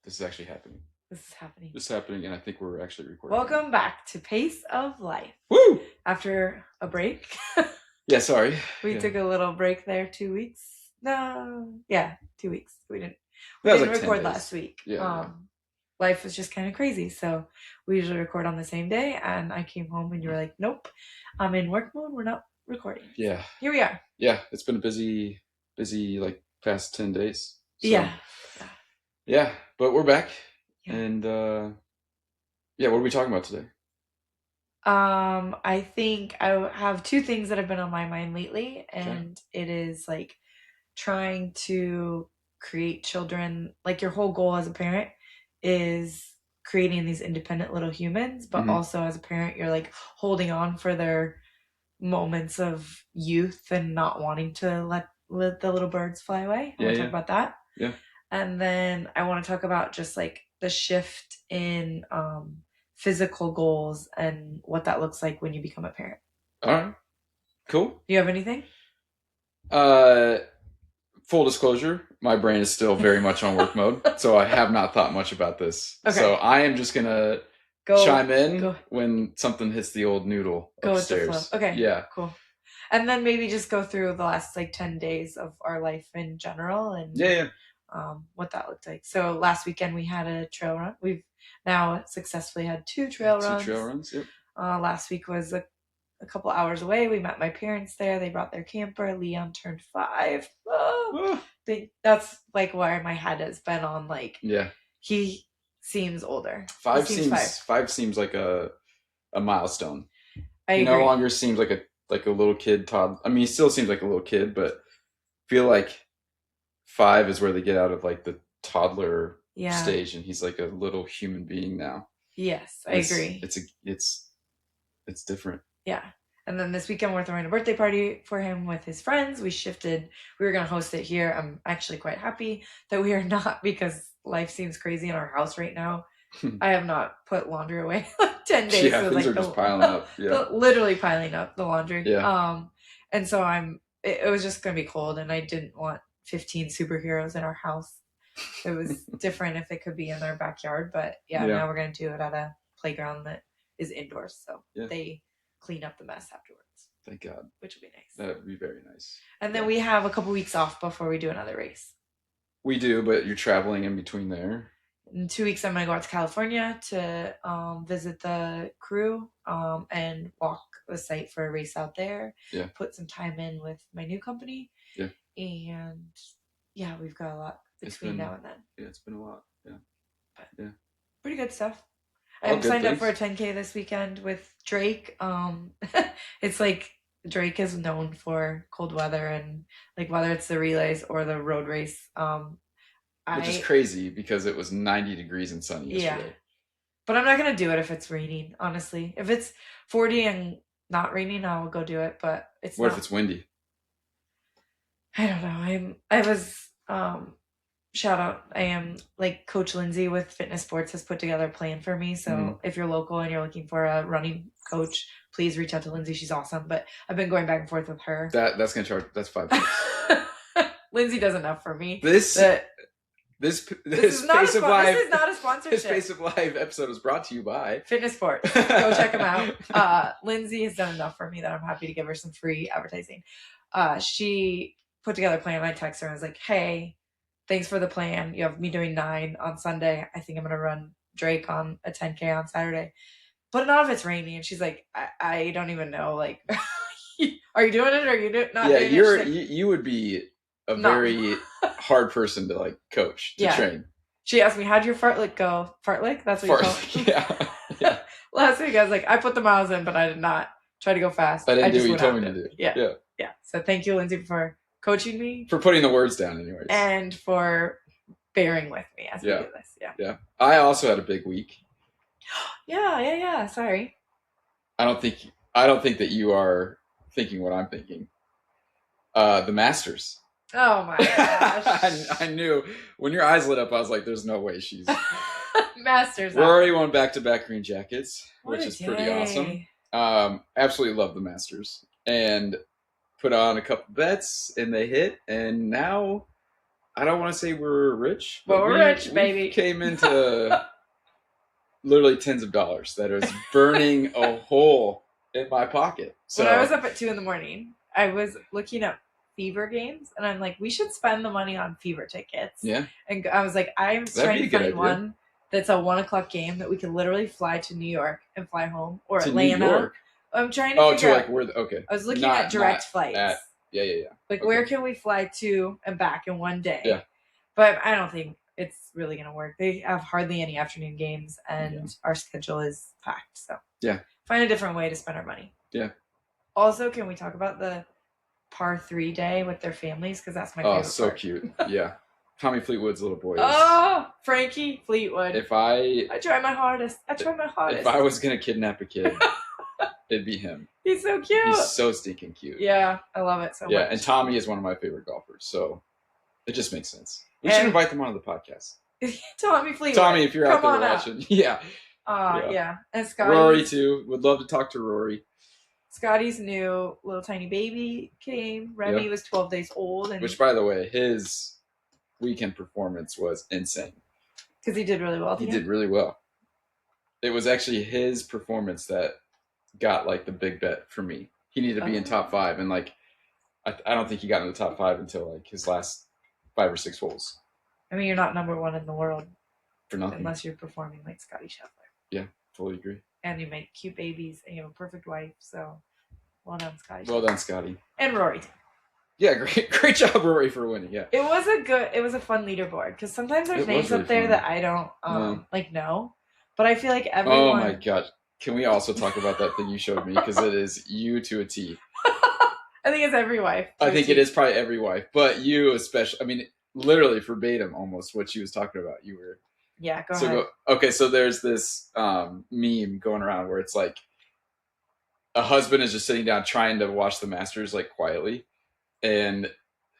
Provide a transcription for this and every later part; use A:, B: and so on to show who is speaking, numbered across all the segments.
A: This is actually happening.
B: This is happening.
A: This is happening, and I think we're actually recording.
B: Welcome back to Pace of Life.
A: Woo!
B: After a break.
A: Yeah, sorry.
B: We took a little break there, 2 weeks. No, yeah, 2 weeks. We didn't
A: like
B: record last week.
A: Yeah.
B: Life was just kind of crazy. So we usually record on the same day, and I came home and you were like, nope, I'm in work mode. We're not recording.
A: Yeah.
B: Here we are.
A: Yeah, it's been a busy like past 10 days. So,
B: yeah.
A: Yeah, but we're back.
B: Yeah.
A: And what are we talking about today?
B: I think I have two things that have been on my mind lately, and it is like trying to create children. Like your whole goal as a parent is creating these independent little humans, but also as a parent, you're like holding on for their moments of youth and not wanting to let the little birds fly away. I want to talk about that.
A: Yeah.
B: And then I want to talk about just like the shift in physical goals and what that looks like when you become a parent.
A: All right. Cool.
B: Do you have anything?
A: Full disclosure, my brain is still very much on work mode, so I have not thought much about this. Okay. So I am just gonna chime in when something hits the old noodle upstairs.
B: With the flow. Okay.
A: Yeah.
B: Cool. And then maybe just go through the last like 10 days of our life in general and what that looked like. So last weekend we had a trail run. We've now successfully had two trail runs.
A: Yep.
B: Last week was a couple hours away. We met my parents there. They brought their camper. Leon turned 5. That's like where my head has been on. Like, he seems older.
A: 5 seems like a milestone.
B: He
A: no longer seems like a little kid. Todd. I mean, he still seems like a little kid, but I feel like 5 is where they get out of like the toddler stage, and he's like a little human being now.
B: Yes, I agree.
A: It's different.
B: Yeah. And then this weekend we're throwing a birthday party for him with his friends. We shifted. We were going to host it here. I'm actually quite happy that we are not, because life seems crazy in our house right now. I have not put laundry away like 10 days.
A: Yeah, so things are just piling up. Yeah.
B: Literally piling up the laundry.
A: Yeah.
B: And so it was just going to be cold, and I didn't want 15 superheroes in our house. It was different if it could be in our backyard, but now we're going to do it at a playground that is indoors. So they clean up the mess afterwards.
A: Thank God.
B: Which would be nice.
A: That would be very nice.
B: And then we have a couple weeks off before we do another race.
A: We do, but you're traveling in between there.
B: In 2 weeks, I'm going to go out to California to visit the crew and walk the site for a race out there.
A: Yeah.
B: Put some time in with my new company.
A: Yeah.
B: And we've got a lot between now and then.
A: Yeah, it's been a lot. Yeah.
B: But pretty good stuff. I'm signed up for a 10K this weekend with Drake. It's like Drake is known for cold weather, and like whether it's the relays or the road race.
A: Which is crazy because it was 90 degrees and sunny yesterday.
B: Yeah. But I'm not going to do it if it's raining, honestly. If it's 40 and not raining, I'll go do it, but it's
A: What if it's windy?
B: I don't know. I was shout out. I am like Coach Lindsay with Fitness Sports has put together a plan for me. So if you're local and you're looking for a running coach, please reach out to Lindsay. She's awesome. But I've been going back and forth with her.
A: That's gonna charge. That's $5.
B: Lindsay does enough for me.
A: This is not a
B: sponsorship.
A: This Pace of Life episode is brought to you by
B: Fitness Sports. Go check them out. Lindsay has done enough for me that I'm happy to give her some free advertising. She put together a plan. I texted her and I was like, hey, thanks for the plan. You have me doing 9 on Sunday. I think I'm going to run Drake on a 10K on Saturday. But not if it's rainy. And she's like, I don't even know. Like, are you doing it or are you not doing it?
A: Yeah, you would be a very hard person to like coach, to train.
B: She asked me, how'd your fartlek go? Fartlek? That's what you call it?
A: Yeah.
B: Last week I was like, I put the miles in, but I did not try to go fast.
A: I didn't do what you told me to do.
B: Yeah. So thank you, Lindsay, for coaching me.
A: For putting the words down anyways.
B: And for bearing with me as we do this.
A: Yeah. I also had a big week.
B: Yeah. Sorry.
A: I don't think that you are thinking what I'm thinking. The Masters.
B: Oh my gosh.
A: I knew when your eyes lit up, I was like, there's no way she's
B: Masters.
A: We're already won back-to-back green jackets, which is pretty awesome. Absolutely love the Masters. And put on a couple bets and they hit, and now I don't want to say we're rich,
B: but we're rich, baby.
A: We came into literally tens of dollars that is burning a hole in my pocket. So
B: when I was up at 2 a.m, I was looking up Fever games, and I'm like, we should spend the money on Fever tickets.
A: Yeah.
B: And I was like, I'm trying to find one that's a 1:00 game that we can literally fly to New York and fly home, or
A: to
B: Atlanta.
A: New York.
B: I'm trying to figure out.
A: Where okay.
B: I was looking at direct flights.
A: Yeah.
B: Like, where can we fly to and back in one day?
A: Yeah.
B: But I don't think it's really going to work. They have hardly any afternoon games, and our schedule is packed. So find a different way to spend our money.
A: Yeah.
B: Also, can we talk about the par 3 day with their families? Because that's my favorite
A: so
B: part.
A: Cute. Yeah. Tommy Fleetwood's little boy.
B: Frankie Fleetwood.
A: I
B: try my hardest.
A: If I was going to kidnap a kid, it'd be him.
B: He's so cute.
A: He's so stinking cute.
B: Yeah, I love it so much.
A: Yeah, and Tommy is one of my favorite golfers, so it just makes sense. We should invite them onto the podcast.
B: Tommy Fleetwood.
A: Tommy, if you're out there watching. Yeah.
B: Yeah. And Scotty.
A: Rory, too. Would love to talk to Rory.
B: Scotty's new little tiny baby came. Remy was 12 days old.
A: Which, by the way, his weekend performance was insane.
B: Because he did really well.
A: He did really well. It was actually his performance that got, like, the big bet for me. He needed to be in top 5, and, like, I don't think he got in the top 5 until, like, his last 5 or 6 holes.
B: I mean, you're not number 1 in the world
A: for nothing
B: unless you're performing like Scotty Scheffler.
A: Yeah, totally agree.
B: And you make cute babies, and you have a perfect wife. So, well done, Scotty.
A: Well done, Scotty.
B: And Rory.
A: Yeah, great job, Rory, for winning. Yeah,
B: it was a fun leaderboard, because sometimes there's names up there that I don't know, but I feel like everyone.
A: Oh my gosh, can we also talk about that thing you showed me? Because it is you to a T.
B: I think it's every wife.
A: I think it is probably every wife, but you especially. I mean, literally verbatim, almost what she was talking about. You were.
B: Yeah, go ahead.
A: Okay, so there's this meme going around where it's like a husband is just sitting down trying to watch the Masters, like, quietly, and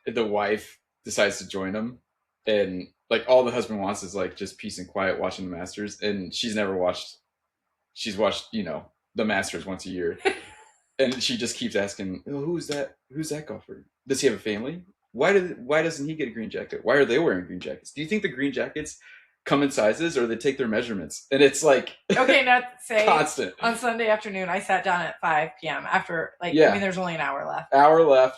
A: the wife decides to join him, and, like, all the husband wants is, like, just peace and quiet watching the Masters, and she's watched the Masters once a year. And she just keeps asking, who's that golfer? Does he have a family? Why doesn't he get a green jacket? Why are they wearing green jackets? Do you think the green jackets come in sizes, or they take their measurements? And it's like,
B: okay, now say
A: constant.
B: On Sunday afternoon, I sat down at 5 p.m. after, like, I mean, there's only an hour left.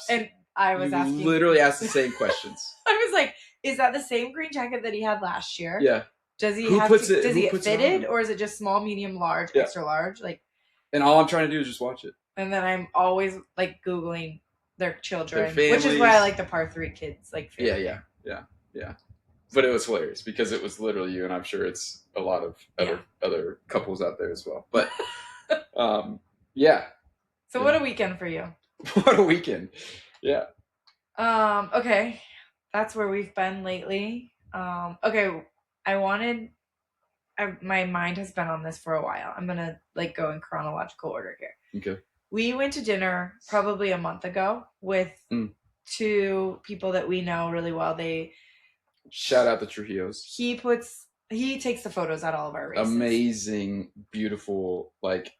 A: And
B: I was asking.
A: Literally asked the same questions.
B: I was like, is that the same green jacket that he had last year?
A: Yeah.
B: Does he does he get fitted, or is it just small, medium, large, extra large? Like,
A: and all I'm trying to do is just watch it.
B: And then I'm always, like, Googling their children,
A: their
B: which is why I like the par 3 kids. Like,
A: yeah. But it was hilarious because it was literally you, and I'm sure it's a lot of other couples out there as well. But
B: So what a weekend for you!
A: What a weekend! Yeah.
B: Okay, that's where we've been lately. Okay, my mind has been on this for a while. I'm gonna, like, go in chronological order here.
A: Okay.
B: We went to dinner probably a month ago with 2 people that we know really well.
A: Shout out the Trujillos.
B: He takes the photos at all of our races.
A: Amazing, beautiful, like,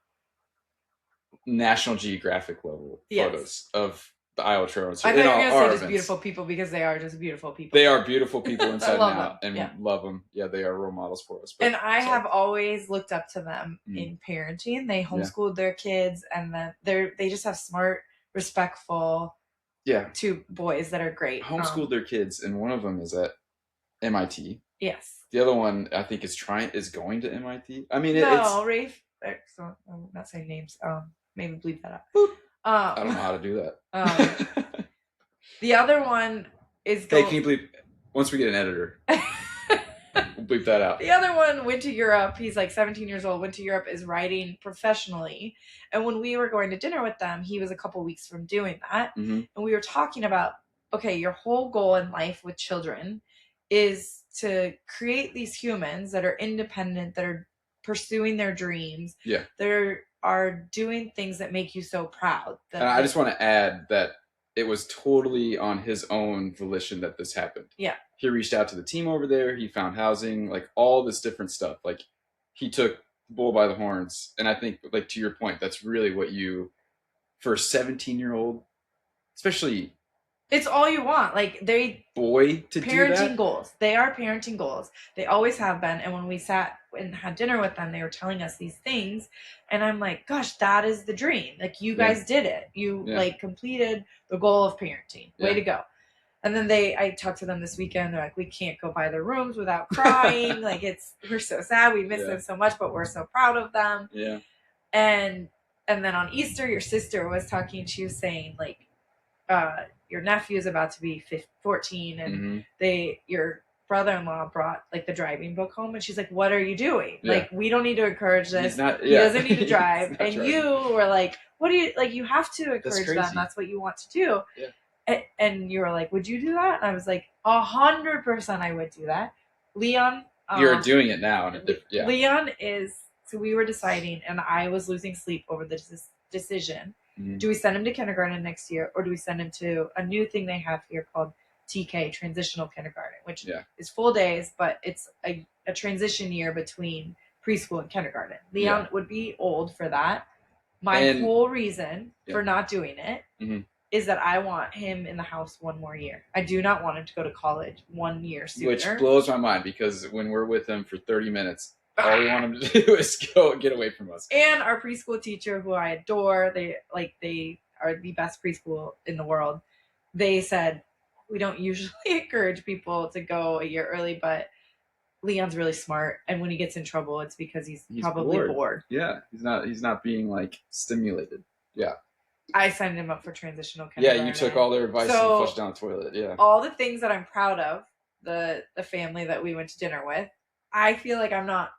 A: National Geographic level photos of the Iowa Trail.
B: I thought you were going to say just beautiful people, because they are just beautiful people.
A: They are beautiful people inside and out, and love them. Yeah, they are role models for us.
B: And I have always looked up to them in parenting. They homeschooled their kids, and then they just have smart, respectful 2 boys that are great.
A: Homeschooled their kids, and one of them is at MIT.
B: Yes.
A: The other one, I think, is going to MIT. I mean,
B: Rafe. So I'm not saying names. Maybe bleep that out.
A: I don't know how to do that.
B: The other one is.
A: Hey, can you bleep? Once we get an editor, we'll bleep that out.
B: The other one went to Europe. He's like 17 years old. Went to Europe, is riding professionally. And when we were going to dinner with them, he was a couple weeks from doing that.
A: Mm-hmm.
B: And we were talking about, okay, your whole goal in life with children is to create these humans that are independent, that are pursuing their dreams.
A: Yeah.
B: That are doing things that make you so proud.
A: And I just want to add that it was totally on his own volition that this happened.
B: Yeah.
A: He reached out to the team over there. He found housing, like, all this different stuff. Like, he took the bull by the horns. And I think, like, to your point, that's really what you, for a 17-year-old, especially
B: It's all you want. Like they
A: boy to
B: parenting
A: do that?
B: goals. They are parenting goals. They always have been. And when we sat and had dinner with them, they were telling us these things, and I'm like, gosh, that is the dream. Like you guys did it. You like completed the goal of parenting. Way to go. And then I talked to them this weekend. They're like, we can't go by their rooms without crying. Like we're so sad. We miss them so much, but we're so proud of them.
A: Yeah.
B: And then on Easter, your sister was talking. She was saying like, your nephew is about to be 14, and your brother-in-law brought like the driving book home, and she's like, what are you doing? Like, we don't need to encourage this. He doesn't need to drive. And you were like, what do you like? You have to encourage them. That's what you want to do. And you were like, would you do that? And I was like, 100% I would do that. Leon,
A: you're doing it now.
B: Leon is, so we were deciding, and I was losing sleep over this decision. Do we send him to kindergarten next year, or do we send him to a new thing they have here called TK, transitional kindergarten, which is full days, but it's a transition year between preschool and kindergarten. Leon would be old for that. My whole reason for not doing it is that I want him in the house one more year. I do not want him to go to college 1 year sooner.
A: Which blows my mind, because when we're with him for 30 minutes, all we want him to do is go get away from us.
B: And our preschool teacher, who I adore, they are the best preschool in the world. They said, we don't usually encourage people to go a year early, but Leon's really smart, and when he gets in trouble, it's because he's probably bored.
A: Yeah, he's not being like stimulated. Yeah.
B: I signed him up for transitional kindergarten.
A: Yeah, you took all their advice and flushed down the toilet. Yeah.
B: All the things that I'm proud of, the family that we went to dinner with, I feel like I'm not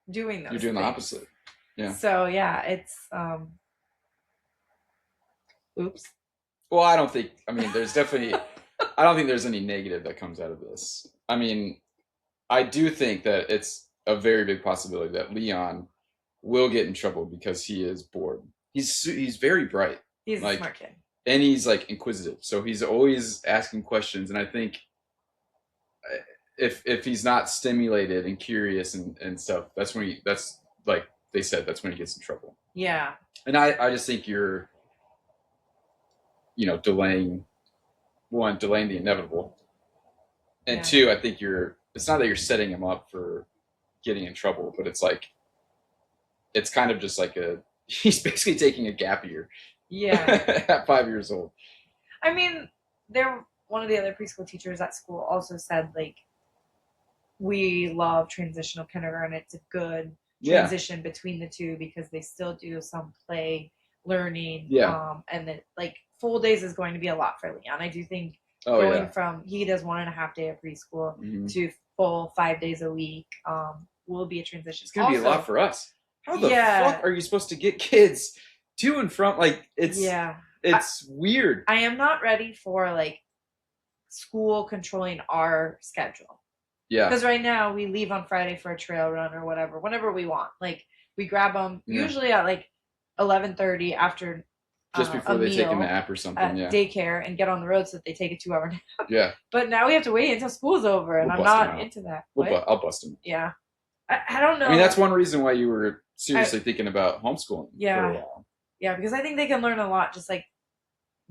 B: doing those.
A: You're doing
B: things.
A: The opposite. Yeah.
B: So yeah, it's oops.
A: Well, I don't think there's definitely I don't think there's any negative that comes out of this. I mean, I do think that it's a very big possibility that Leon will get in trouble because he is bored. He's very bright.
B: He's a smart kid.
A: And he's like inquisitive. So he's always asking questions, and I think if he's not stimulated and curious and stuff, that's like they said, that's when he gets in trouble.
B: Yeah.
A: And I just think you're, delaying the inevitable. And two, I think it's not that you're setting him up for getting in trouble, but it's like, it's kind of just like he's basically taking a gap year.
B: Yeah.
A: At 5 years old.
B: I mean, one of the other preschool teachers at school also said, like, we love transitional kindergarten. It's a good transition between the two because they still do some play learning.
A: Yeah.
B: And that like full days is going to be a lot for Leon. I do think going from he does 1.5 day of preschool to full 5 days a week will be a transition.
A: It's gonna be a lot for us. How the fuck are you supposed to get kids to and from? Like it's weird.
B: I am not ready for like school controlling our schedule.
A: Yeah.
B: Because right now we leave on Friday for a trail run or whatever, whenever we want. Like we grab them usually at like 11:30 after
A: just before they take a nap or something.
B: At daycare and get on the road so that they take a 2 hour nap.
A: Yeah.
B: But now we have to wait until school's over, and I'm not into that.
A: I'll bust them.
B: Yeah. I don't know.
A: I mean, that's one reason why you were seriously thinking about homeschooling.
B: Yeah.
A: For a while.
B: Yeah, because I think they can learn a lot just like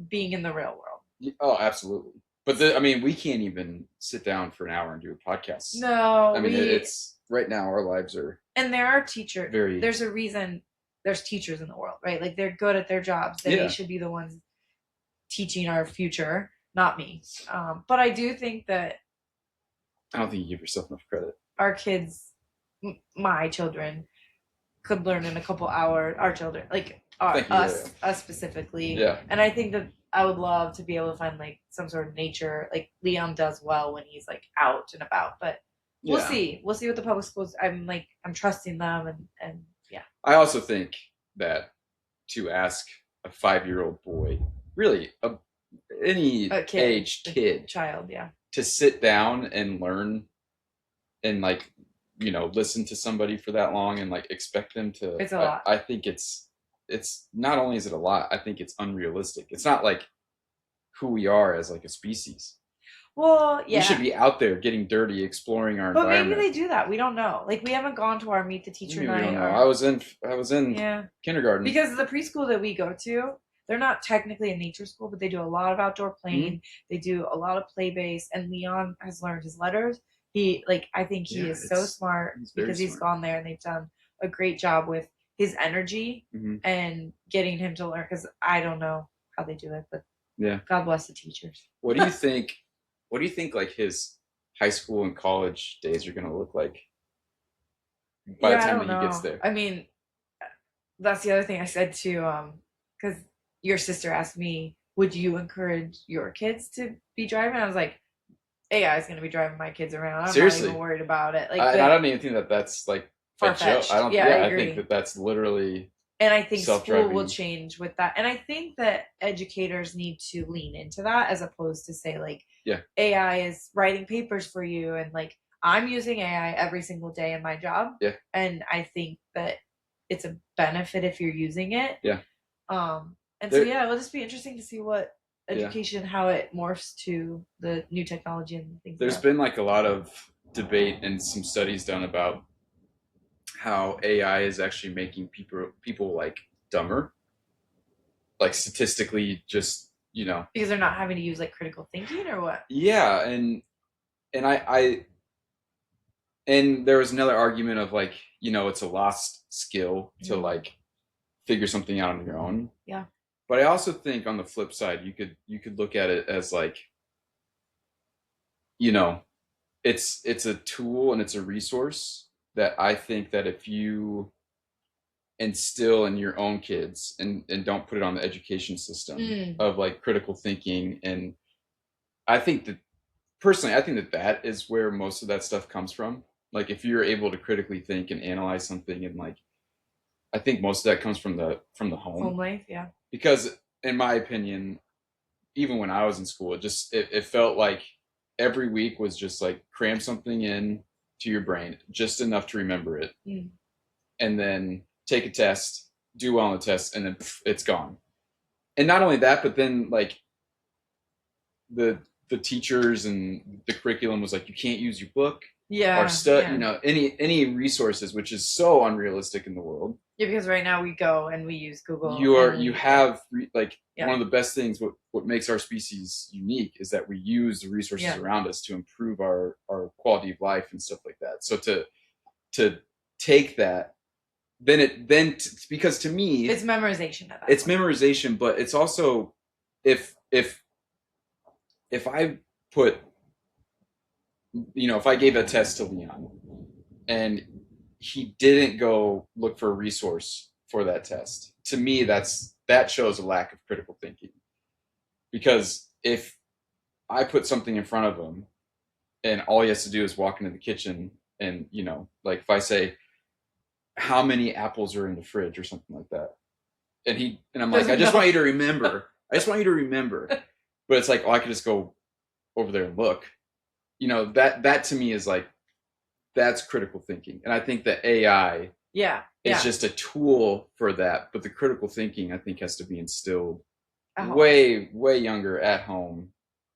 B: being in the real world.
A: Oh, absolutely. But we can't even sit down for an hour and do a podcast.
B: No.
A: It's right now our lives are.
B: And there are teachers. There's a reason there's teachers in the world, right? Like they're good at their jobs. They should be the ones teaching our future, not me. But I do think that.
A: I don't think you give yourself enough credit.
B: Our kids, my children, could learn in a couple hours. Our children, like us specifically.
A: Yeah.
B: And I think that I would love to be able to find like some sort of nature. Like Leon does well when he's like out and about, but we'll see. We'll see what the public schools. I'm trusting them and yeah.
A: I also think that to ask a 5-year-old boy, really any age kid,
B: child,
A: to sit down and learn and like listen to somebody for that long and like expect them to.
B: It's a lot.
A: I think it's not only is it a lot, I think it's unrealistic. It's not like who we are as like a species.
B: Well, yeah.
A: We should be out there getting dirty, exploring our environment.
B: But maybe they do that. We don't know. Like we haven't gone to our Meet the Teacher night.
A: We don't know. I was in kindergarten.
B: Because the preschool that we go to, they're not technically a nature school, but they do a lot of outdoor playing. They do a lot of play base, and Leon has learned his letters. I think he is so smart because he's gone there and they've done a great job with his energy and getting him to learn, because I don't know how they do it, but God bless the teachers.
A: What do you think? What do you think like his high school and college days are going to look like by the time that he gets there?
B: I mean, that's the other thing I said to because your sister asked me, would you encourage your kids to be driving? I was like, AI is going to be driving my kids around. I'm not even worried about it. Like,
A: I don't even think that that's like
B: far-fetched.
A: I think that that's literally.
B: And I think school will change with that. And I think that educators need to lean into that, as opposed to say like, AI is writing papers for you, and like, I'm using AI every single day in my job.
A: Yeah.
B: And I think that it's a benefit if you're using it.
A: Yeah.
B: And so it'll just be interesting to see what education, how it morphs to the new technology and things.
A: There's been like a lot of debate and some studies done about how AI is actually making people like dumber, like statistically, just
B: because they're not having to use like critical thinking, or what?
A: Yeah, and there was another argument of like, it's a lost skill to like figure something out on your own.
B: Yeah.
A: But I also think on the flip side, you could look at it as like, it's a tool and it's a resource that I think that if you instill in your own kids and don't put it on the education system of like critical thinking, and I think that personally, I think that is where most of that stuff comes from. Like if you're able to critically think and analyze something, and like, I think most of that comes from the home
B: life. Yeah.
A: Because in my opinion, even when I was in school, it felt like every week was just like cram something in to your brain, just enough to remember it, and then take a test, do well on the test, and then it's gone. And not only that, but then like the teachers and the curriculum was like, you can't use your book or any resources, which is so unrealistic in the world.
B: Yeah, because right now we go and we use Google.
A: You have one of the best things. What makes our species unique is that we use the resources around us to improve our quality of life and stuff like that. So to take that, because to me
B: it's memorization.
A: It's memorization, but it's also if I put, if I gave a test to Leon and he didn't go look for a resource for that test, to me, that shows a lack of critical thinking. Because if I put something in front of him and all he has to do is walk into the kitchen and, like if I say, how many apples are in the fridge or something like that, and I'm like, I just want you to remember. But it's like, I could just go over there and look. That to me is like, that's critical thinking. And I think that AI is just a tool for that. But the critical thinking, I think, has to be instilled way, way younger at home.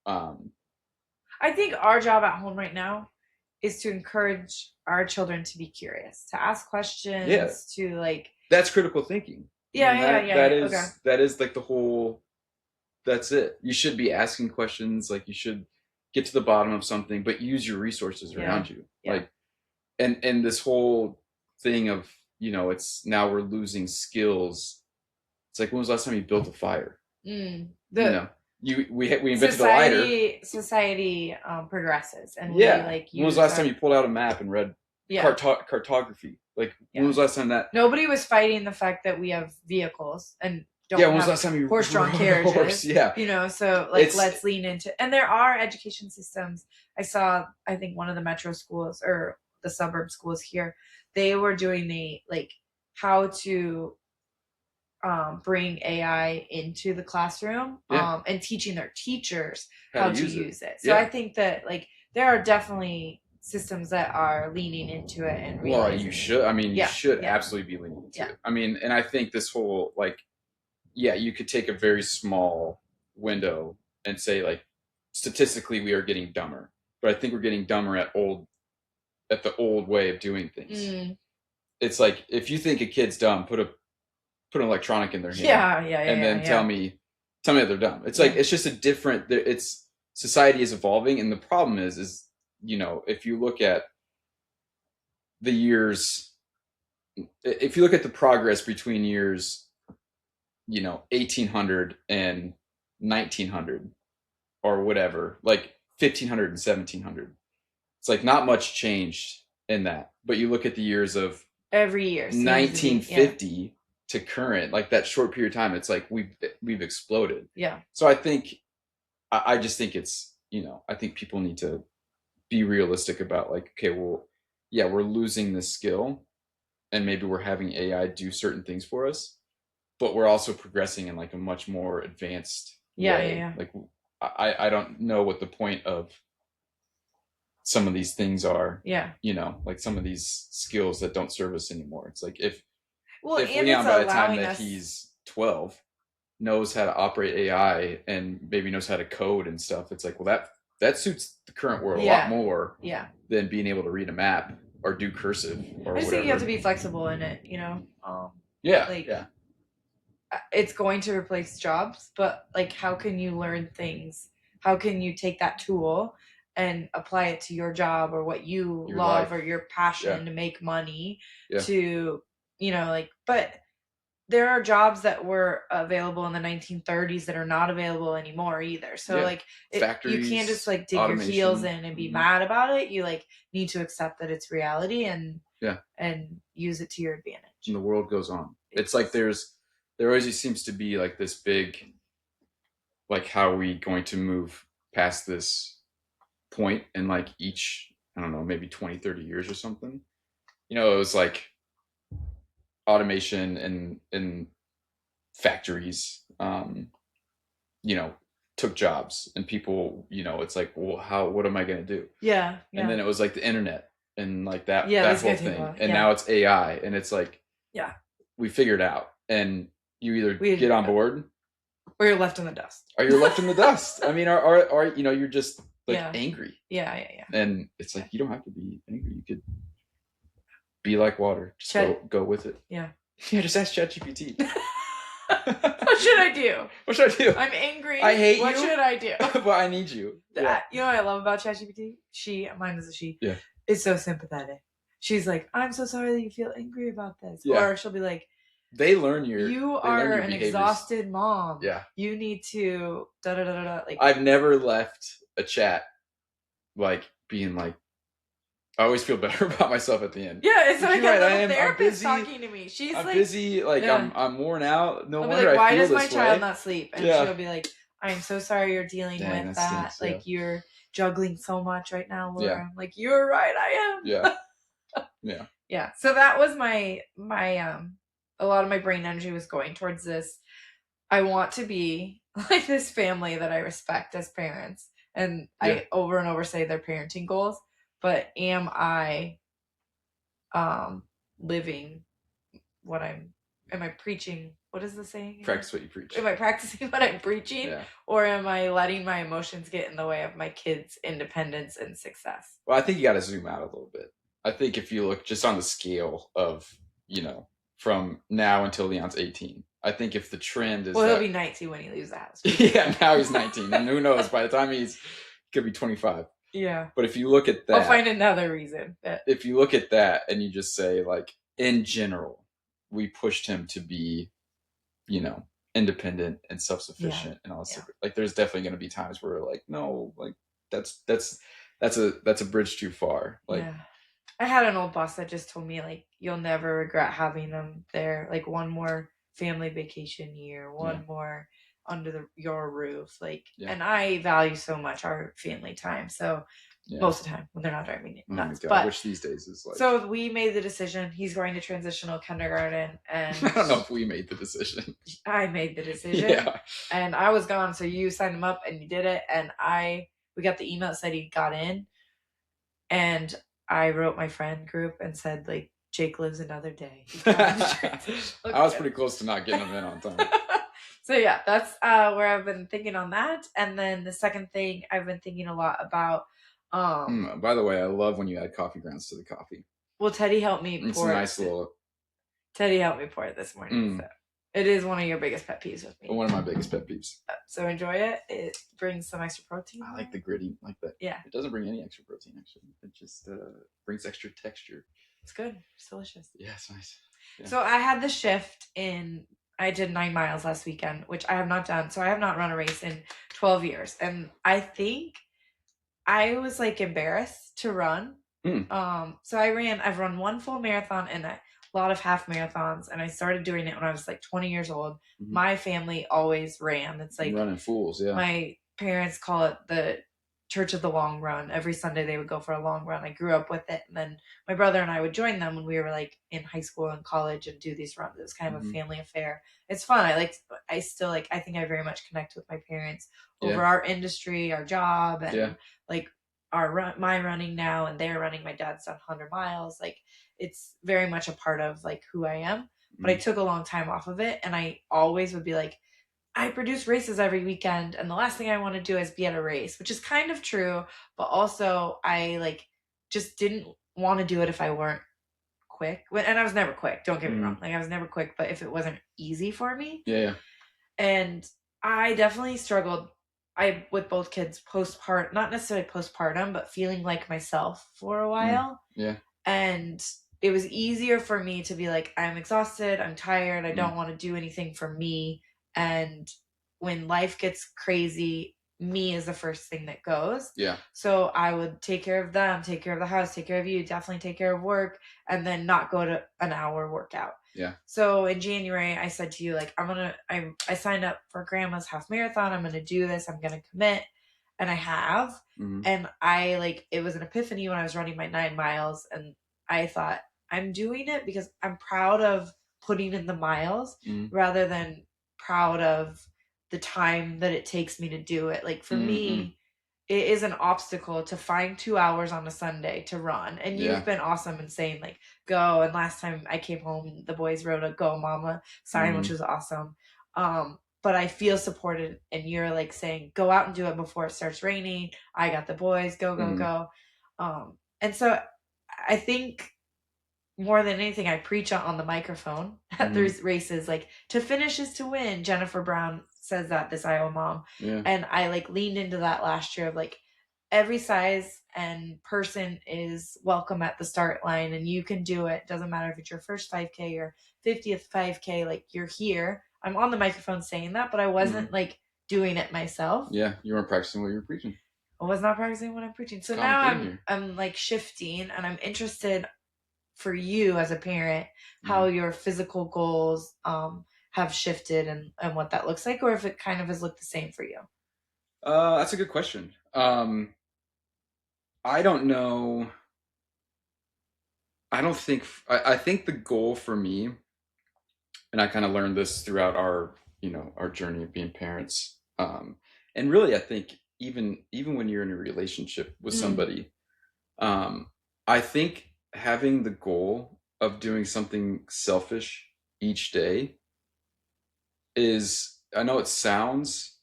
B: I think our job at home right now is to encourage our children to be curious, to ask questions, to like...
A: That's critical thinking. That is like the whole... That's it. You should be asking questions. Like, you should get to the bottom of something, but use your resources around you. Like, and this whole thing of, it's now we're losing skills. It's like, when was the last time you built a fire? We invented a lighter.
B: Society progresses, and
A: when was the last time you pulled out a map and read cartography? Like, when was the last time that...
B: Nobody was fighting the fact that we have vehicles and
A: when was the last time you
B: horse-drawn carriages? So like, let's lean into... And there are education systems. I saw, I think one of the metro schools or the suburb schools here, they were doing how to bring AI into the classroom and teaching their teachers how to use it. So I think that like, there are definitely systems that are leaning into it and realizing.
A: Well, you should. I mean, you should absolutely be leaning into it. I mean, and I think this whole like, you could take a very small window and say like, statistically, we are getting dumber. But I think we're getting dumber at the old way of doing things. It's like, if you think a kid's dumb, put put an electronic in their hand, and then tell me that they're dumb. It's like it's just a different. It's society is evolving, and the problem is if you look at the years, if you look at the progress between years 1800 and 1900 or whatever, like 1500 and 1700, it's like not much changed in that. But you look at the years of
B: every year
A: 1950 to current, like that short period of time, it's like we've exploded.
B: Yeah.
A: So I just think it's I think people need to be realistic about like, okay, well, yeah, we're losing this skill, and maybe we're having AI do certain things for us, but we're also progressing in like a much more advanced way.
B: Yeah.
A: Like I don't know what the point of some of these things are.
B: Yeah.
A: Like some of these skills that don't serve us anymore. It's like if
B: and
A: Leon, by the time that he's 12, knows how to operate AI and maybe knows how to code and stuff, it's like, well, that suits the current world a lot more than being able to read a map or do cursive or
B: I just think you have to be flexible in it, it's going to replace jobs, but like, how can you learn things? How can you take that tool and apply it to your job or what you love or your passion to make money to, but there are jobs that were available in the 1930s that are not available anymore either. So you can't just like dig your heels in and be mad about it. You like need to accept that it's reality and use it to your advantage.
A: And the world goes on. It's like there always seems to be like this big, like, how are we going to move past this point in like each, I don't know, maybe 20, 30 years or something. It was like automation and factories, took jobs, and people, it's like, well, what am I going to do?
B: Yeah.
A: And then it was like the internet and like that whole thing. And now it's AI, and it's like, we figured out, and you either get on board
B: or you're left in the dust.
A: Or you're left in the dust. I mean, or you're just like angry.
B: Yeah.
A: And it's like, you don't have to be angry. You could be like water. Just go with it.
B: Yeah.
A: Yeah, just ask ChatGPT.
B: What should I do?
A: What should I do?
B: I'm angry.
A: I hate
B: what
A: you.
B: What should I do?
A: But I need you. Yeah.
B: You know what I love about ChatGPT? Mine is a she.
A: Yeah.
B: It's so sympathetic. She's like, I'm so sorry that you feel angry about this.
A: Yeah.
B: Or she'll be like,
A: they learn your
B: you are an
A: behaviors.
B: Exhausted mom.
A: Yeah.
B: You need to like,
A: I've never left a chat like being like, I always feel better about myself at the end.
B: Yeah, it's like a therapist
A: I'm busy,
B: talking to me. She's
A: I'm
B: like
A: busy, like I'm worn out. No wonder
B: like,
A: I feel this way.
B: Why does my child not sleep? And she'll be like, I'm so sorry you're dealing with that.
A: Stinks,
B: like you're juggling so much right now, Laura. Yeah. I'm like, you're right, I am.
A: Yeah.
B: Yeah. So that was my a lot of my brain energy was going towards this. I want to be like this family that I respect as parents. And I over and over say their parenting goals. But am I living what am I preaching? What is the saying?
A: Practice what you preach.
B: Am I practicing what I'm preaching?
A: Yeah.
B: Or am I letting my emotions get in the way of my kids' independence and success?
A: Well, I think you got to zoom out a little bit. I think if you look just on the scale of, from now until Leon's 18, I think if the trend is
B: he'll be 19 when he leaves the house.
A: Yeah, now he's 19. And who knows, by the time he could be 25.
B: Yeah.
A: But if you look at that,
B: I'll find another reason.
A: If you look at that and you just say, like, in general, we pushed him to be, independent and self-sufficient and all this stuff. Like, there's definitely going to be times where we're like, no, like that's a bridge too far. Like,
B: I had an old boss that just told me, like, you'll never regret having them there. Like, one more family vacation year, one more under your roof, like, and I value so much our family time. So most of the time when they're not driving me nuts, but
A: which these days is like.
B: So we made the decision. He's going to transitional kindergarten, and
A: I don't know if we made the decision.
B: I made the decision, and I was gone. So you signed him up, and you did it, and we got the email that said he got in, and I wrote my friend group and said, like, Jake lives another day.
A: I was pretty close to not getting him in on time.
B: So that's where I've been thinking on that. And then the second thing I've been thinking a lot about.
A: By the way, I love when you add coffee grounds to the coffee.
B: Well, Teddy helped me pour it.
A: It's a nice little.
B: Teddy helped me pour it this morning. So. It is one of your biggest pet peeves with me.
A: One of my biggest pet peeves.
B: So enjoy it. It brings some extra protein.
A: I like the gritty, like that.
B: Yeah.
A: It doesn't bring any extra protein, actually. It just brings extra texture.
B: It's good. It's delicious.
A: Yeah, it's nice. Yeah.
B: So I had the shift I did 9 miles last weekend, which I have not done. So I have not run a race in 12 years. And I think I was like embarrassed to run. So I've run one full marathon and a lot of half marathons, and I started doing it when I was like 20 years old. Mm-hmm. My family always ran. It's like
A: running fools. Yeah.
B: My parents call it the Church of the Long Run. Every Sunday they would go for a long run. I grew up with it, and then my brother and I would join them when we were like in high school and college and do these runs. It was kind of a family affair. It's fun. I think I very much connect with my parents over our industry, our job, and like my running now, and they're running. My dad's done 100 miles. Like, it's very much a part of like who I am. But I took a long time off of it, and I always would be like, I produce races every weekend, and the last thing I want to do is be at a race, which is kind of true, but also I like just didn't want to do it if I weren't quick. And I was never quick, don't get me wrong. Like, I was never quick, but if it wasn't easy for me.
A: Yeah.
B: And I definitely struggled with both kids not necessarily postpartum, but feeling like myself for a while.
A: Yeah.
B: And it was easier for me to be like, I'm exhausted, I'm tired, I don't want to do anything for me. And when life gets crazy, me is the first thing that goes.
A: Yeah.
B: So I would take care of them, take care of the house, take care of you, definitely take care of work, and then not go to an hour workout.
A: Yeah.
B: So in January, I said to you, like, I signed up for Grandma's half marathon. I'm going to do this. I'm going to commit. And I have. Mm-hmm. And it was an epiphany when I was running my 9 miles. And I thought, I'm doing it because I'm proud of putting in the miles rather than proud of the time that it takes me to do it. Like, for me, it is an obstacle to find 2 hours on a Sunday to run. And you've been awesome in saying, like, go. And last time I came home, the boys wrote a Go Mama sign, which was awesome. But I feel supported, and you're like saying, go out and do it before it starts raining. I got the boys, go. And so I think more than anything, I preach on the microphone at the races, like, to finish is to win. Jennifer Brown says that, this Iowa mom.
A: Yeah.
B: And I like leaned into that last year of like, every size and person is welcome at the start line, and you can do it. Doesn't matter if it's your first 5K or 50th 5K, like, you're here. I'm on the microphone saying that, but I wasn't like doing it myself.
A: Yeah. You weren't practicing what you were preaching.
B: I was not practicing what I'm preaching. So now I'm like shifting, and I'm interested for you as a parent, how your physical goals have shifted and what that looks like, or if it kind of has looked the same for you.
A: That's a good question. I don't know. I think the goal for me, and I kind of learned this throughout our journey of being parents. And really, I think even when you're in a relationship with somebody, I think having the goal of doing something selfish each day is, I know it sounds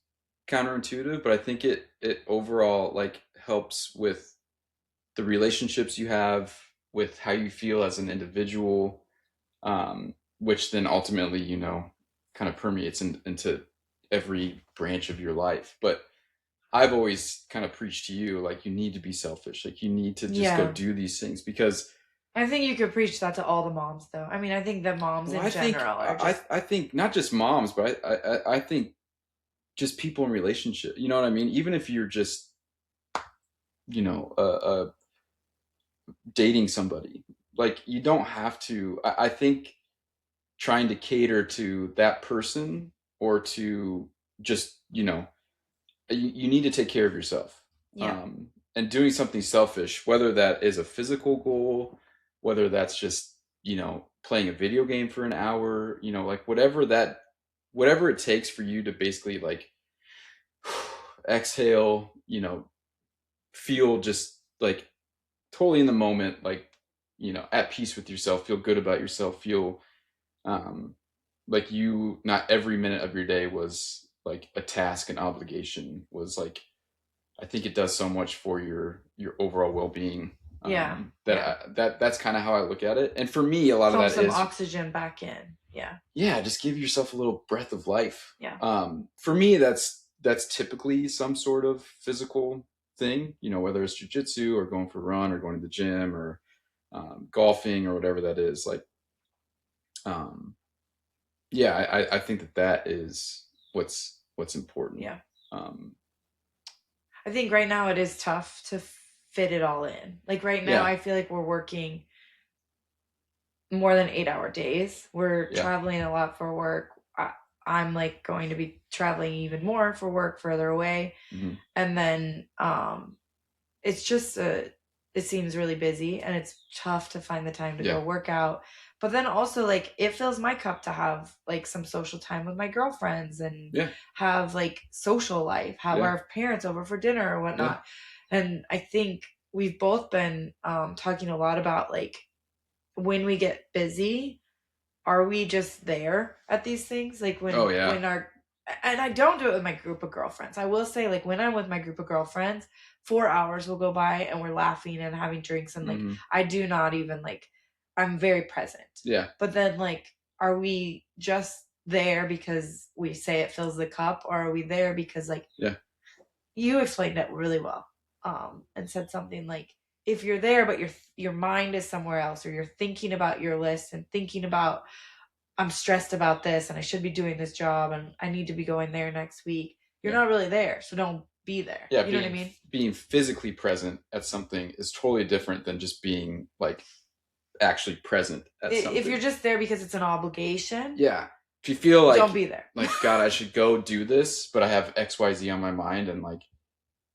A: counterintuitive, but I think it overall like helps with the relationships you have, with how you feel as an individual, which then ultimately, kind of permeates into every branch of your life. But I've always kind of preached to you, like, you need to be selfish. Like, you need to just go do these things, because
B: I think you could preach that to all the moms, though. I mean, I think the moms in general are just...
A: I think not just moms, but I think just people in relationship. You know what I mean? Even if you're just, dating somebody, like, you don't have to. I think trying to cater to that person, or to just, you need to take care of yourself.
B: Yeah.
A: And doing something selfish, whether that is a physical goal, whether that's just, playing a video game for an hour, like, whatever it takes for you to basically, like, exhale, feel just like totally in the moment, like, at peace with yourself, feel good about yourself, feel like not every minute of your day was like a task, an obligation, was like, I think it does so much for your overall well-being.
B: Yeah.
A: That's kind of how I look at it. And for me, a lot of
B: Pump
A: that
B: some
A: is
B: oxygen back in. Yeah.
A: yeah, just give yourself a little breath of life.
B: Yeah.
A: For me, that's typically some sort of physical thing, you know, whether it's jujitsu or going for a run or going to the gym or golfing or whatever that is. Like, yeah, I think that is what's important.
B: Yeah.
A: Um,
B: I think right now it is tough to fit it all in. Like right now,
A: Yeah.
B: I feel like we're working more than 8-hour days. We're
A: Yeah.
B: traveling a lot for work. I'm like going to be traveling even more for work further away.
A: mhm.
B: And then it's just it seems really busy and it's tough to find the time to
A: Yeah.
B: go work out. But then also like it fills my cup to have like some social time with my girlfriends and
A: Yeah.
B: have like social life, have
A: Yeah.
B: our parents over for dinner or whatnot. And I think we've both been talking a lot about like when we get busy, are we just there at these things? Like when
A: Oh, yeah.
B: when our and I don't do it with my group of girlfriends. I will say like when I'm with my group of girlfriends, 4 hours will go by and we're laughing and having drinks and like
A: Mhm.
B: I do not even like I'm very present.
A: Yeah.
B: But then like are we just there because we say it fills the cup or are we there because like
A: Yeah.
B: you explained it really well and said something like if you're there but your mind is somewhere else or you're thinking about your list and thinking about I'm stressed about this and I should be doing this job and I need to be going there next week, you're
A: Yeah.
B: not really there, so don't be there.
A: Yeah,
B: You know what I mean?
A: being physically present at something is totally different than just being like actually present at something.
B: If you're just there because it's an obligation,
A: yeah, if you feel like
B: don't be there.
A: Like God, I should go do this, but I have XYZ on my mind, and like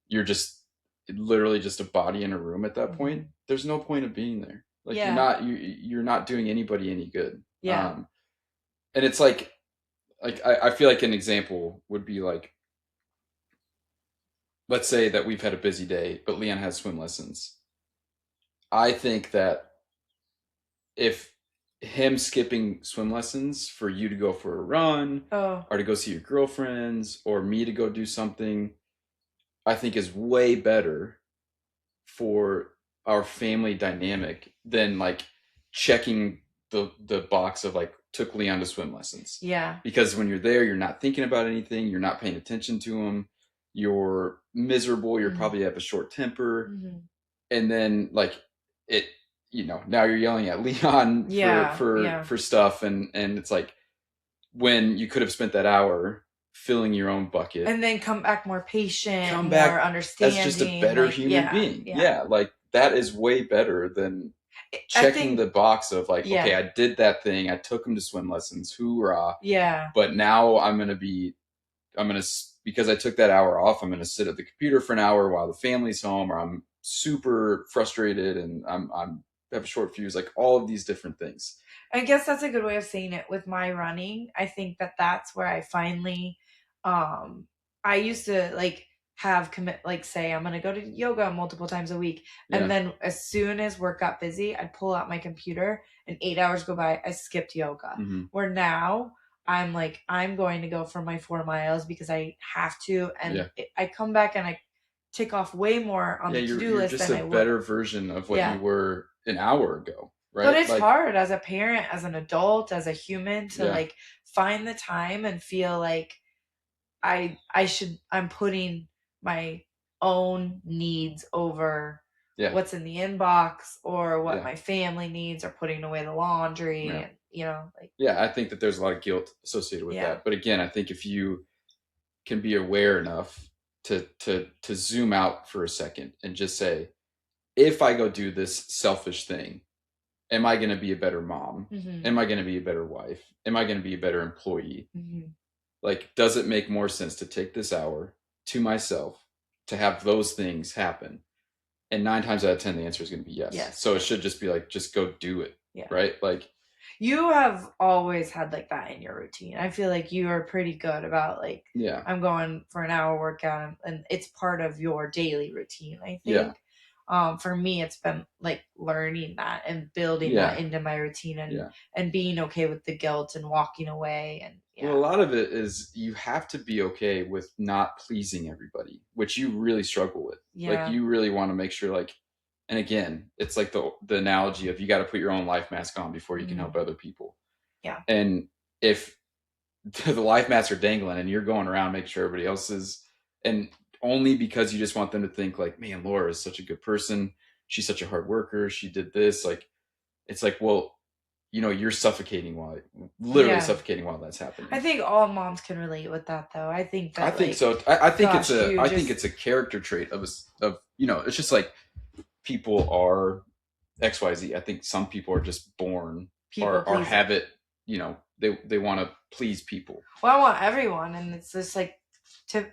A: you're just literally just a body in a room at that point. There's no point of being there. Like
B: Yeah.
A: you're not doing anybody any good.
B: Yeah.
A: And it's like I feel like an example would be like, let's say that we've had a busy day, but Leon has swim lessons. I think that if him skipping swim lessons for you to go for a run or to go see your girlfriends or me to go do something, I think is way better for our family dynamic than like checking the box of like took Leon to swim lessons.
B: Yeah.
A: Because when you're there, you're not thinking about anything, you're not paying attention to him, you're miserable, you're probably have a short temper. And then like it, you know, now you're yelling at Leon for stuff and it's like when you could have spent that hour filling your own bucket
B: and then come back more patient,
A: come back
B: more understanding,
A: as just a better human being. Yeah, like that is way better than checking the box of like, okay, I did that thing, I took him to swim lessons, hoorah.
B: Yeah.
A: But now because I took that hour off, I'm gonna sit at the computer for an hour while the family's home, or I'm super frustrated and I'm have a short fuse, like all of these different things.
B: I guess that's a good way of saying it with my running. I think that's where I finally I used to like have commit like say I'm gonna go to yoga multiple times a week. And then as soon as work got busy, I'd pull out my computer and 8 hours go by, I skipped yoga. Where now I'm like, I'm going to go for my 4 miles because I have to. And I come back and I tick off way more on the to-do list
A: just
B: than I would.
A: A better version of what you were an hour ago. Right?
B: But it's like, hard as a parent, as an adult, as a human to like find the time and feel like I'm putting my own needs over what's in the inbox or what my family needs or putting away the laundry and you know like
A: I think that there's a lot of guilt associated with that. But again, I think if you can be aware enough to zoom out for a second and just say, if I go do this selfish thing, am I going to be a better mom? Am I going to be a better wife? Am I going to be a better employee? Like, does it make more sense to take this hour to myself to have those things happen? And 9 times out of 10, the answer is going to be yes. So it should just be like, just go do it. Right? Like,
B: you have always had like that in your routine. I feel like you are pretty good about like, I'm going for an hour workout and it's part of your daily routine, I think. For me, it's been like learning that and building that into my routine and being okay with the guilt and walking away. And
A: well, a lot of it is you have to be okay with not pleasing everybody, which you really struggle with. Like you really want to make sure like And again, it's like the analogy of you got to put your own life mask on before you can help
B: Mm-hmm.
A: other people.
B: Yeah.
A: And if the life masks are dangling and you're going around making sure everybody else is, and only because you just want them to think like, man, Laura is such a good person. She's such a hard worker. She did this. Like, it's like, well, you're suffocating literally
B: Yeah.
A: suffocating while that's happening.
B: I think all moms can relate with that, though. I think that.
A: I think so. I think it's a character trait of it's just like people are XYZ. I think some people are just born or have it. They want to please people.
B: Well, I want everyone, and it's just like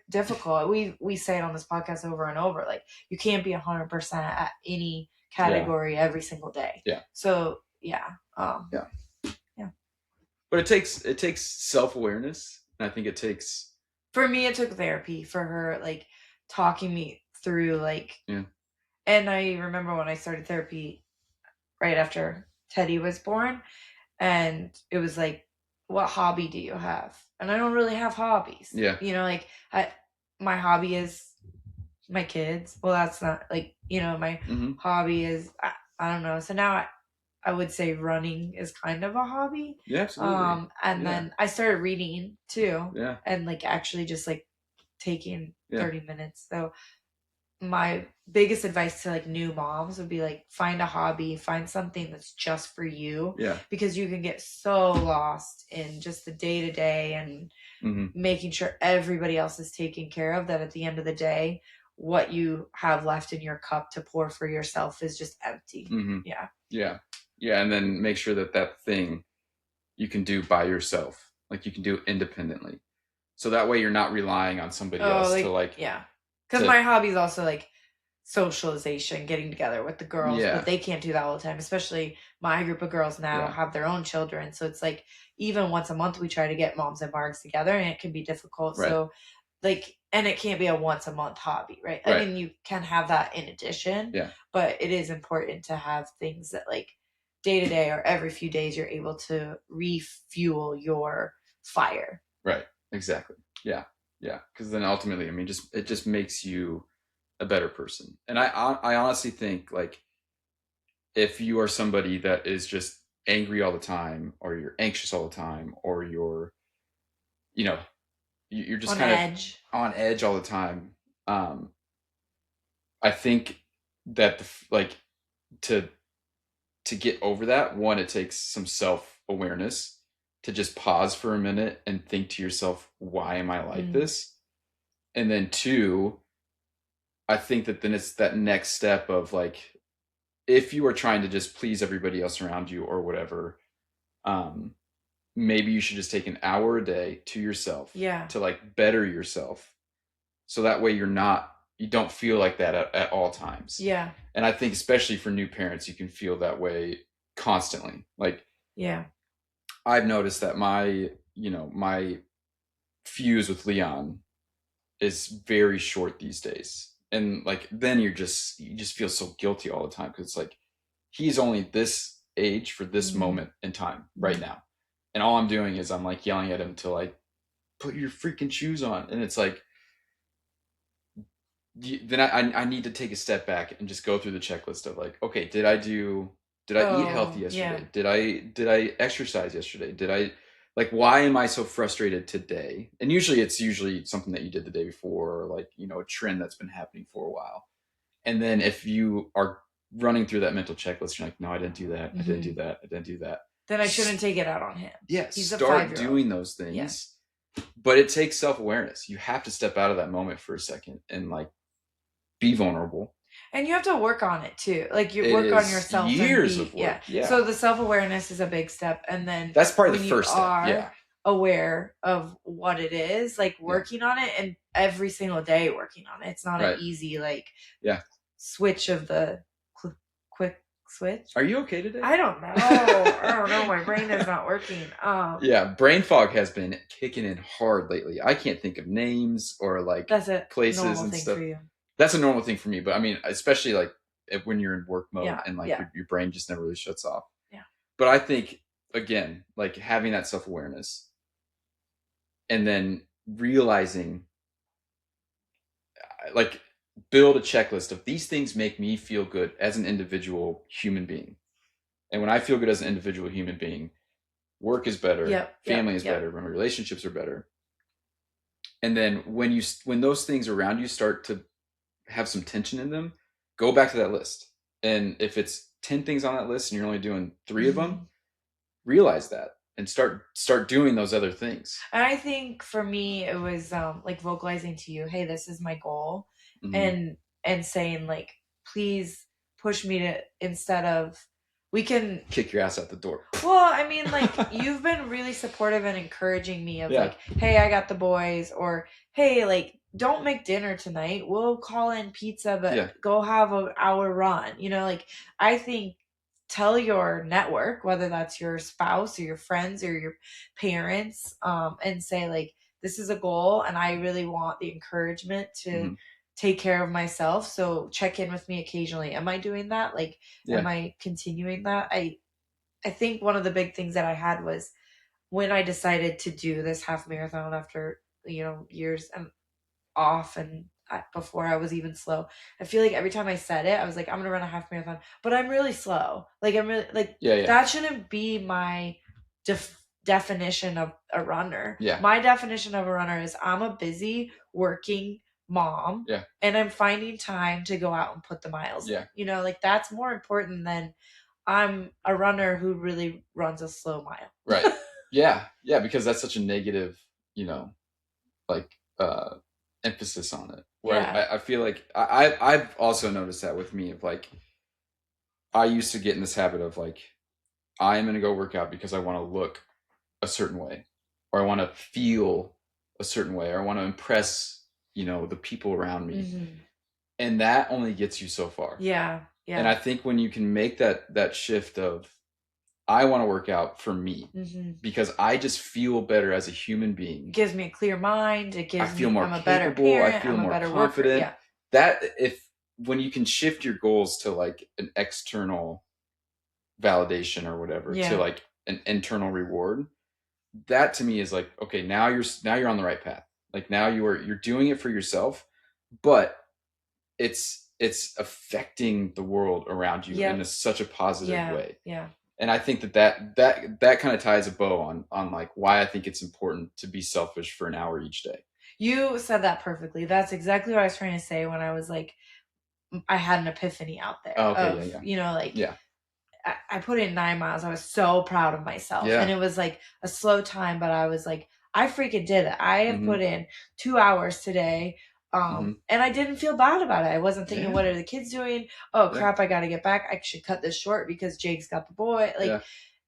B: difficult. We say it on this podcast over and over. Like, you can't be 100% at any category every single day.
A: Yeah.
B: So yeah.
A: Yeah. But it takes self-awareness, and I think it takes.
B: For me, it took therapy. For her, like, talking me through, like.
A: Yeah.
B: And I remember when I started therapy right after Teddy was born, and it was like, what hobby do you have? And I don't really have hobbies.
A: Yeah.
B: Like, my hobby is my kids. Well, that's not like, my hobby is, I don't know. So now I would say running is kind of a hobby.
A: Yeah, absolutely.
B: And then I started reading too.
A: Yeah.
B: And like actually just like taking 30 minutes. So my biggest advice to like new moms would be like, find a hobby, find something that's just for you.
A: Yeah.
B: Because you can get so lost in just the day to day and making sure everybody else is taken care of, that at the end of the day, what you have left in your cup to pour for yourself is just empty. Yeah.
A: Yeah. Yeah. And then make sure that thing you can do by yourself, like you can do independently. So that way you're not relying on somebody else to like.
B: Yeah. Because my hobby is also like socialization, getting together with the girls, but they can't do that all the time. Especially my group of girls now have their own children. So it's like, even once a month we try to get moms and Margs together, and it can be difficult. Right. So like, and it can't be a once a month hobby, right? I mean, you can have that in addition, but it is important to have things that like day to day or every few days you're able to refuel your fire.
A: Right. Exactly. Yeah. Yeah. Because then ultimately, I mean, it just makes you a better person. And I honestly think, like, if you are somebody that is just angry all the time, or you're anxious all the time, or you're just on edge all the time, I think that to get over that, one, it takes some self-awareness to just pause for a minute and think to yourself, why am I like this? And then two, I think that then it's that next step of like, if you are trying to just please everybody else around you or whatever, maybe you should just take an hour a day to yourself to like better yourself. So that way you don't feel like that at all times. Yeah. And I think especially for new parents, you can feel that way constantly. Like, I've noticed that my fuse with Leon is very short these days. And like, then you just feel so guilty all the time, because it's like, he's only this age for this moment in time right now. And all I'm doing is I'm like yelling at him to like, put your freaking shoes on. And it's like, then I need to take a step back and just go through the checklist of like, okay, did I eat healthy yesterday? Did I exercise yesterday? Why am I so frustrated today? And usually it's something that you did the day before, or like, a trend that's been happening for a while. And then if you are running through that mental checklist, you're like, no, I didn't do that. I didn't do that. I didn't do that.
B: Then I shouldn't take it out on him.
A: Yeah. Start doing those things. Yeah. But it takes self-awareness. You have to step out of that moment for a second and like be vulnerable.
B: And you have to work on it too. Like, you work on yourself.
A: Years of work. Yeah.
B: So the self-awareness is a big step. And then
A: that's probably the first step. Yeah.
B: Aware of what it is, like working on it, and every single day working on it. It's not an easy switch of the quick switch.
A: Are you okay today?
B: I don't know. My brain is not working.
A: Yeah, brain fog has been kicking in hard lately. I can't think of names or like places and stuff. For you. That's a normal thing for me, but I mean, especially like when you're in work mode and like your brain just never really shuts off. Yeah. But I think, again, like having that self-awareness and then realizing, like, build a checklist of these things make me feel good as an individual human being. And when I feel good as an individual human being, work is better, family is better, my relationships are better. And then when those things around you start to have some tension in them, go back to that list. And if it's 10 things on that list and you're only doing 3 of them, realize that and start doing those other things.
B: And I think for me it was like vocalizing to you, hey, this is my goal, and saying like, please push me to, instead of, we can
A: kick your ass out the door.
B: Well, I mean, like, you've been really supportive and encouraging me of like, hey, I got the boys, or hey, like, don't make dinner tonight. We'll call in pizza, but go have an hour run. You know, like, I think tell your network, whether that's your spouse or your friends or your parents, and say like, this is a goal and I really want the encouragement to take care of myself. So check in with me occasionally. Am I doing that? Like, am I continuing that? I think one of the big things that I had was when I decided to do this half marathon after, years and off, and before I was even slow. I feel like every time I said it, I was like, I'm going to run a half marathon, but I'm really slow. Like, I'm really like, that shouldn't be my definition of a runner. My definition of a runner is I'm a busy working mom, and I'm finding time to go out and put the miles in. Like, that's more important than I'm a runner who really runs a slow mile.
A: Right. Yeah, because that's such a negative, emphasis on it. Where I feel like I've also noticed that with me, of like, I used to get in this habit of like, I am going to go work out because I want to look a certain way, or I want to feel a certain way, or I want to impress, the people around me. And that only gets you so far.
B: Yeah.
A: And I think when you can make that shift of, I want to work out for me because I just feel better as a human being.
B: It gives me a clear mind. It gives
A: I feel more
B: I'm
A: capable.
B: A better parent,
A: I feel
B: I'm
A: more
B: a better
A: confident.
B: Worker.
A: That when you can shift your goals to like an external validation or whatever, to like an internal reward, that to me is like, okay, now you're on the right path. Like, now you're doing it for yourself, but it's affecting the world around you in such a positive way.
B: Yeah.
A: And I think that kind of ties a bow on like why I think it's important to be selfish for an hour each day.
B: You said that perfectly. That's exactly what I was trying to say when I was like, I had an epiphany out there. I put in 9 miles. I was so proud of myself. And it was like a slow time, but I was like, I freaking did it. I have put in 2 hours today. And I didn't feel bad about it. I wasn't thinking, what are the kids doing? Oh crap, I got to get back. I should cut this short because Jake's got the boy. Like,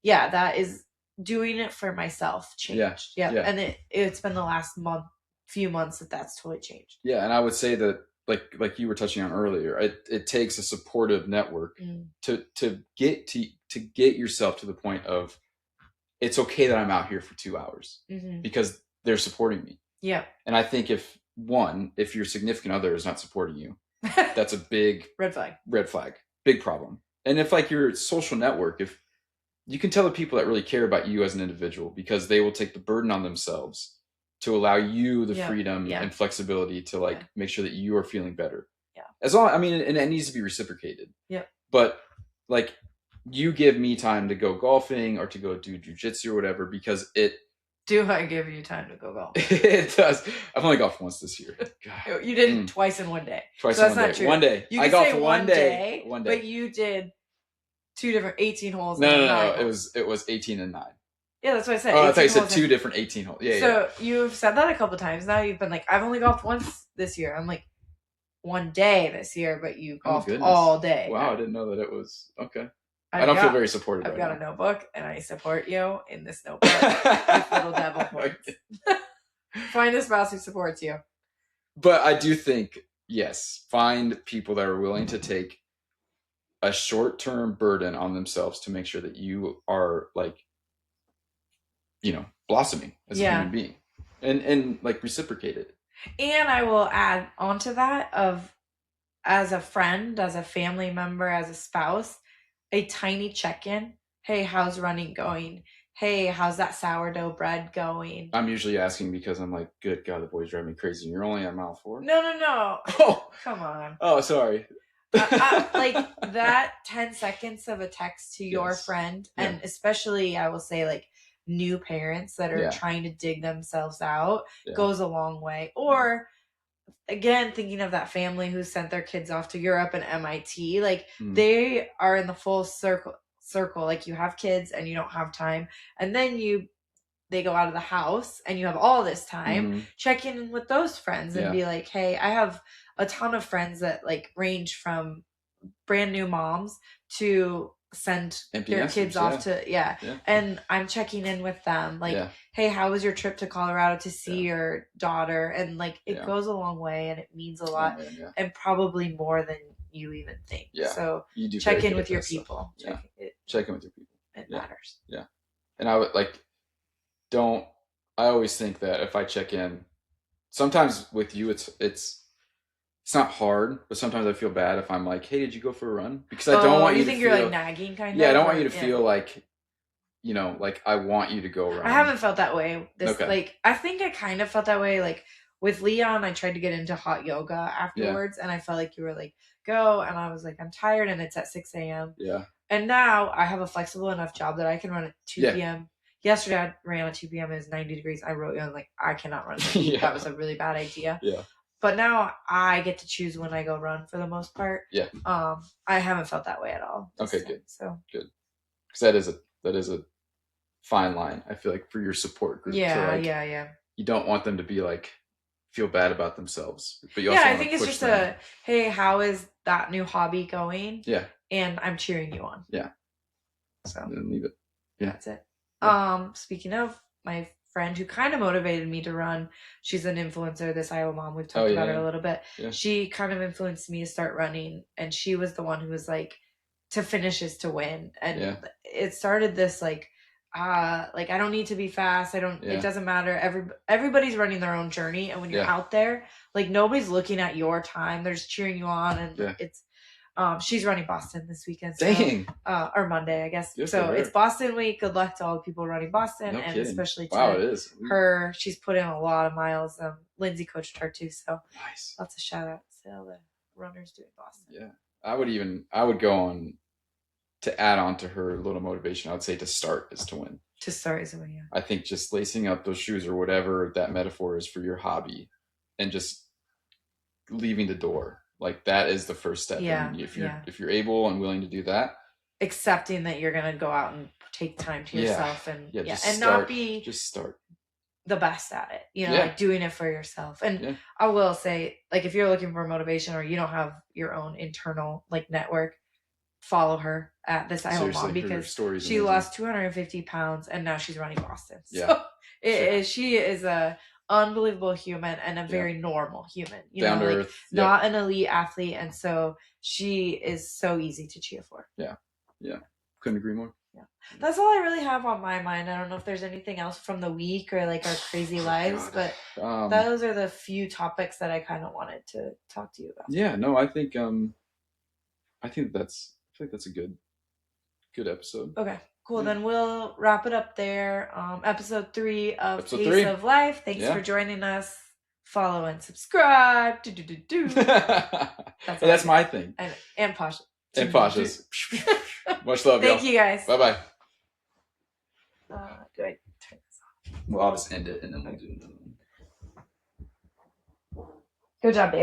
B: that is doing it for myself changed. And it's been the last few months that's totally changed.
A: Yeah. And I would say that, like you were touching on earlier, it takes a supportive network to get yourself to the point of, it's okay that I'm out here for 2 hours because they're supporting me.
B: Yeah.
A: And I think if your significant other is not supporting you, that's a big red flag, big problem. And if like your social network, if you can tell the people that really care about you as an individual, because they will take the burden on themselves to allow you the freedom and flexibility to like make sure that you are feeling better.
B: Yeah.
A: As long, I mean, and it needs to be reciprocated.
B: Yeah.
A: But like, you give me time to go golfing or to go do jujitsu or whatever, because
B: do I give you time to go golf?
A: It does. I've only golfed once this year.
B: God. You did twice in one day.
A: Twice in one day. True. One day.
B: You I golfed one day. One day. But you did 2 different 18 holes.
A: No. It was 18 and 9.
B: Yeah, that's what I said.
A: Oh, I thought you said 2 different 18 holes. Yeah.
B: So you've said that a couple times. Now you've been like, I've only golfed once this year. I'm like, one day this year, but you golfed all day.
A: Wow, I didn't know that it was okay. I don't feel very supported.
B: I've got a notebook, and I support you in this notebook with little devil points. Find a spouse who supports you.
A: But I do think, yes, find people that are willing to take a short-term burden on themselves to make sure that you are like, blossoming as a human being, and like reciprocate it.
B: And I will add onto that of, as a friend, as a family member, as a spouse, a tiny check-in. Hey, how's running going? hey, how's that sourdough bread going?
A: I'm usually asking because I'm like, good God, the boys drive me crazy. You're only on mile 4?
B: No.
A: Oh,
B: come on.
A: Oh, sorry.
B: Like that 10 seconds of a text to your
A: Yes.
B: friend,
A: Yeah.
B: and especially I will say like new parents that are
A: Yeah.
B: trying to dig themselves out
A: Yeah.
B: goes a long way. Or again, thinking of that family who sent their kids off to Europe and MIT, like they are in the full circle. Like you have kids and you don't have time, and then they go out of the house and you have all this time. Check in with those friends and be like, hey, I have a ton of friends that like range from brand new moms to send their kids off to and I'm checking in with them like, hey, how was your trip to Colorado to see your daughter? And like it goes a long way and it means a lot, and probably more than you even think. So you do check in with your people.
A: Check in with your people.
B: It matters.
A: And I would like, I always think that if I check in, sometimes with you, it's not hard, but sometimes I feel bad if I'm like, hey, did you go for a run? Because I don't want you to feel...
B: you're like nagging kind of?
A: Yeah, I don't want you to feel like, like I want you to go run.
B: I haven't felt that way. Like, I think I kind of felt that way. Like with Leon, I tried to get into hot yoga afterwards and I felt like you were like, go. And I was like, I'm tired and it's at 6 a.m.
A: Yeah.
B: And now I have a flexible enough job that I can run at 2 p.m. Yesterday I ran at 2 p.m. It was 90 degrees. I wrote you, I was like, I cannot run. That was a really bad idea.
A: Yeah.
B: But now I get to choose when I go run for the most part.
A: Yeah.
B: I haven't felt that way at all.
A: Okay, good.
B: So
A: good. Because that is a fine line. I feel like for your support group.
B: Yeah.
A: You don't want them to be like feel bad about themselves. But you also
B: I think it's just hey, how is that new hobby going?
A: Yeah.
B: And I'm cheering you on.
A: Yeah.
B: So
A: then leave it. Yeah.
B: That's it. Yeah. Speaking of my friend who kind of motivated me to run, she's an influencer, this Iowa mom, we've talked about her a little bit. She kind of influenced me to start running, and she was the one who was like, to finish is to win. And it started this like I don't need to be fast, it doesn't matter, everybody's running their own journey, and when you're out there, like nobody's looking at your time, they're just cheering you on. And it's she's running Boston this weekend. So,
A: Dang.
B: Or Monday, I guess. So it's Boston week. Good luck to all the people running Boston, and especially to
A: it is.
B: her. She's put in a lot of miles. Lindsay coached her too, so
A: nice.
B: Lots of shout outs to all the runners doing Boston.
A: Yeah, I would go on to add on to her little motivation. I would say to start is to win.
B: To start is to win. Yeah.
A: I think just lacing up those shoes or whatever that metaphor is for your hobby, and just leaving the door. Like that is the first step.
B: Yeah.
A: And if you're able and willing to do that,
B: accepting that you're gonna go out and take time to yourself and
A: not start
B: the best at it. Like doing it for yourself. And I will say, like if you're looking for motivation or you don't have your own internal like network, follow her at this Iowa mom, because she lost 250 pounds and now she's running Boston. So she is a unbelievable human and a very normal human,
A: down to earth,
B: not an elite athlete, and so she is so easy to cheer for.
A: Couldn't agree more.
B: That's all I really have on my mind. I don't know if there's anything else from the week or like our crazy lives, but those are the few topics that I kind of wanted to talk to you about.
A: I think that's a good episode.
B: Okay. Cool. Then we'll wrap it up there. Episode 3 of Pace of Life. Thanks for joining us. Follow and subscribe.
A: That's my thing.
B: And Pasha.
A: And Pasha's. Much love, y'all.
B: Thank you, guys.
A: Bye-bye.
B: Do I turn this off?
A: Well, I'll just end it and then we'll do another one.
B: Good job, babe.